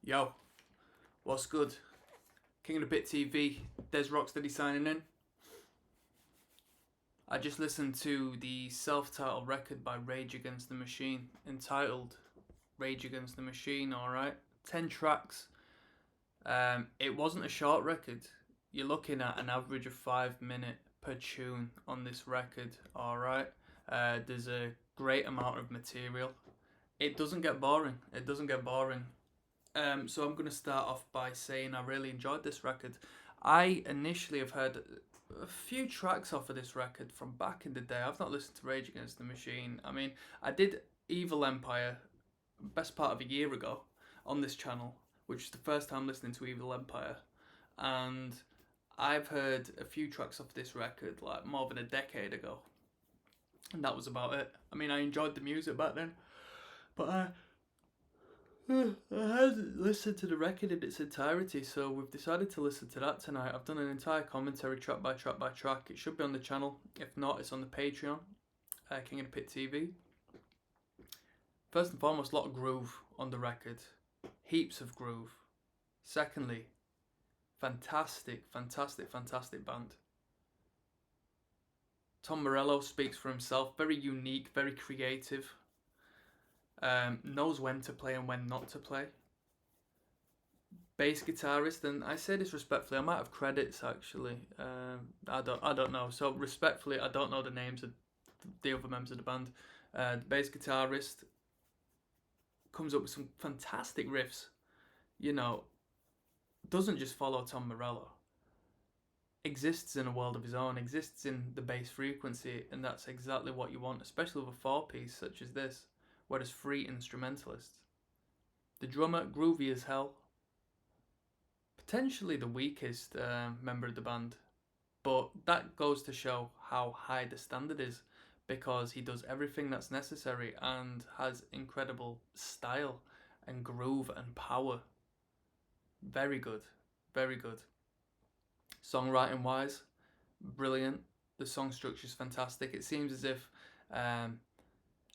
Yo, what's good? King of the Bit TV, there's ROCKSTEADY signing in. I just listened to the self-titled record by Rage Against the Machine, entitled Rage Against the Machine, alright? 10 tracks. It wasn't a short record. You're looking at an average of 5 minutes per tune on this record, alright? There's a great amount of material. It doesn't get boring. So I'm going to start off by saying I really enjoyed this record. I initially have heard a few tracks off of this record from back in the day. I've not listened to Rage Against the Machine. I mean, I did Evil Empire best part of a year ago on this channel, which is the first time listening to Evil Empire. And I've heard a few tracks off this record like more than a decade ago. And that was about it. I mean, I enjoyed the music back then, but I hadn't listened to the record in its entirety, so we've decided to listen to that tonight. I've done an entire commentary track by track by track. It should be on the channel. If not, it's on the Patreon, King of the Pit TV. First and foremost, a lot of groove on the record. Heaps of groove. Secondly, fantastic band. Tom Morello speaks for himself. Very unique, very creative. Knows when to play and when not to play. Bass guitarist, and I say this respectfully, I might have credits actually. I don't know. So respectfully, I don't know the names of the other members of the band. The bass guitarist comes up with some fantastic riffs. You know, doesn't just follow Tom Morello. Exists in a world of his own. Exists in the bass frequency, and that's exactly what you want, especially with a 4-piece such as this, where there's 3 instrumentalists. The drummer, groovy as hell. Potentially the weakest member of the band, but that goes to show how high the standard is, because he does everything that's necessary and has incredible style and groove and power. Very good. Songwriting wise, brilliant. The song structure is fantastic. It seems as if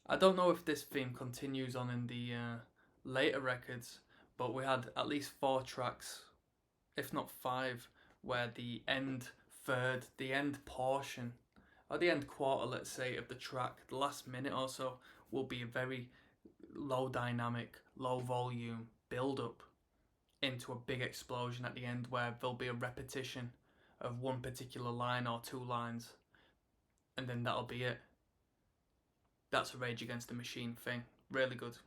I don't know if this theme continues on in the later records, but we had at least 4 tracks, if not 5, where the end third, the end portion, or the end quarter, let's say, of the track, the last minute or so, will be a very low dynamic, low volume build up into a big explosion at the end, where there'll be a repetition of one particular line or 2 lines, and then that'll be it. That's a Rage Against the Machine thing. Really good.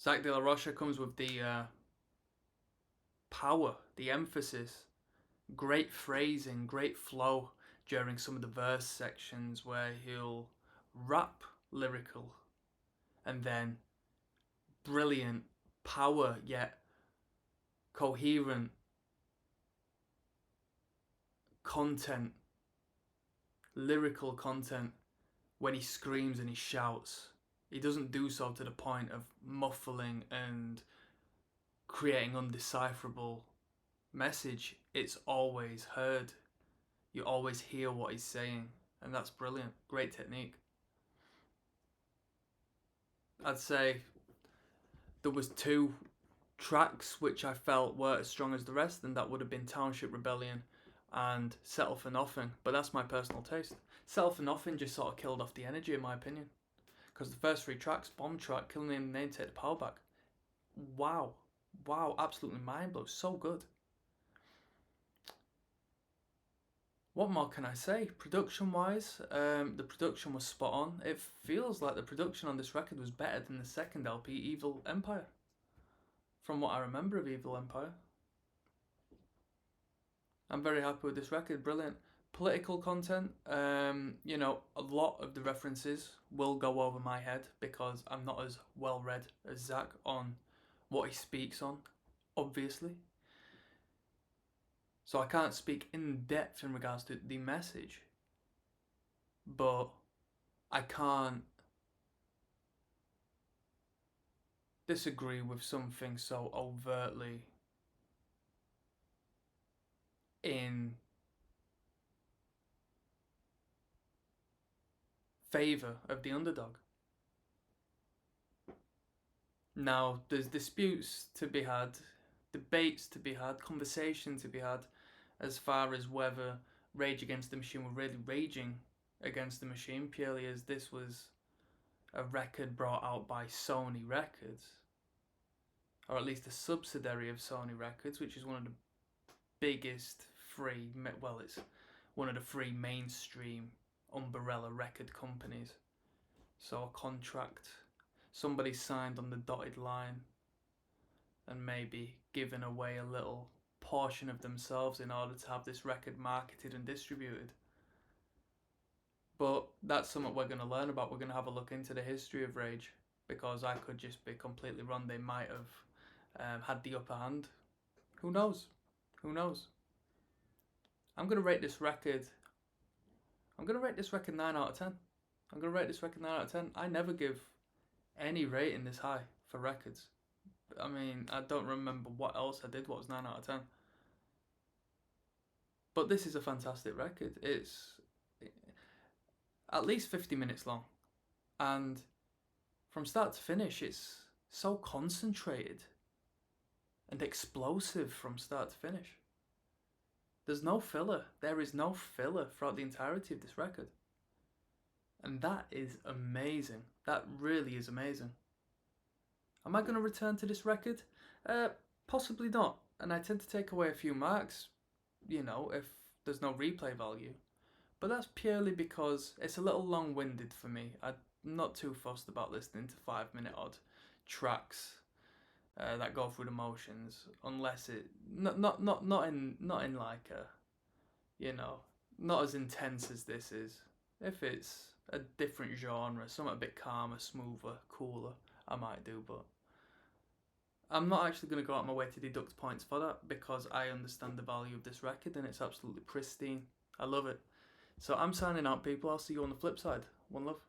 Zach De La Rocha comes with the power, the emphasis, great phrasing, great flow during some of the verse sections where he'll rap lyrical and then brilliant power yet coherent content, lyrical content. When he screams and he shouts, he doesn't do so to the point of muffling and creating undecipherable message. It's always heard. You always hear what he's saying, and that's brilliant. Great technique. I'd say there was 2 tracks which I felt weren't as strong as the rest, and that would have been Township Rebellion and Settle for Nothing, but that's my personal taste. Settle for Nothing just sort of killed off the energy, in my opinion, because the first 3 tracks, Bomb Track, Killing in the Name, Take the Power Back, wow, absolutely mind blow, so good. What more can I say? Production wise, the production was spot on. It feels like the production on this record was better than the second LP, Evil Empire, from what I remember of Evil Empire. I'm very happy with this record, brilliant. Political content, you know, a lot of the references will go over my head because I'm not as well read as Zach on what he speaks on, obviously. So I can't speak in depth in regards to the message, but I can't disagree with something so overtly in favour of the underdog. Now, there's disputes to be had, debates to be had, conversation to be had, as far as whether Rage Against the Machine were really raging against the machine, purely as this was a record brought out by Sony Records, or at least a subsidiary of Sony Records, which is one of the biggest it's one of the three mainstream umbrella record companies. So a contract, somebody signed on the dotted line and maybe given away a little portion of themselves in order to have this record marketed and distributed. But that's something we're going to learn about. We're going to have a look into the history of Rage, because I could just be completely wrong. They might have had the upper hand. Who knows? Who knows? I'm going to rate this record 9 out of 10. I'm going to rate this record 9 out of 10. I never give any rating this high for records. I mean, I don't remember what else I did what was 9 out of 10. But this is a fantastic record. It's at least 50 minutes long. And from start to finish, it's so concentrated and explosive from start to finish. There's no filler. There is no filler throughout the entirety of this record. And that is amazing. That really is amazing. Am I going to return to this record? Possibly not. And I tend to take away a few marks, if there's no replay value. But that's purely because it's a little long-winded for me. I'm not too fussed about listening to 5-minute odd tracks that go through the motions, unless it not in like a, not as intense as this is. If it's a different genre, something a bit calmer, smoother, cooler, I might do, but I'm not actually going to go out my way to deduct points for that, because I understand the value of this record and it's absolutely pristine. I love it. So I'm signing out, people. I'll see you on the flip side. One love.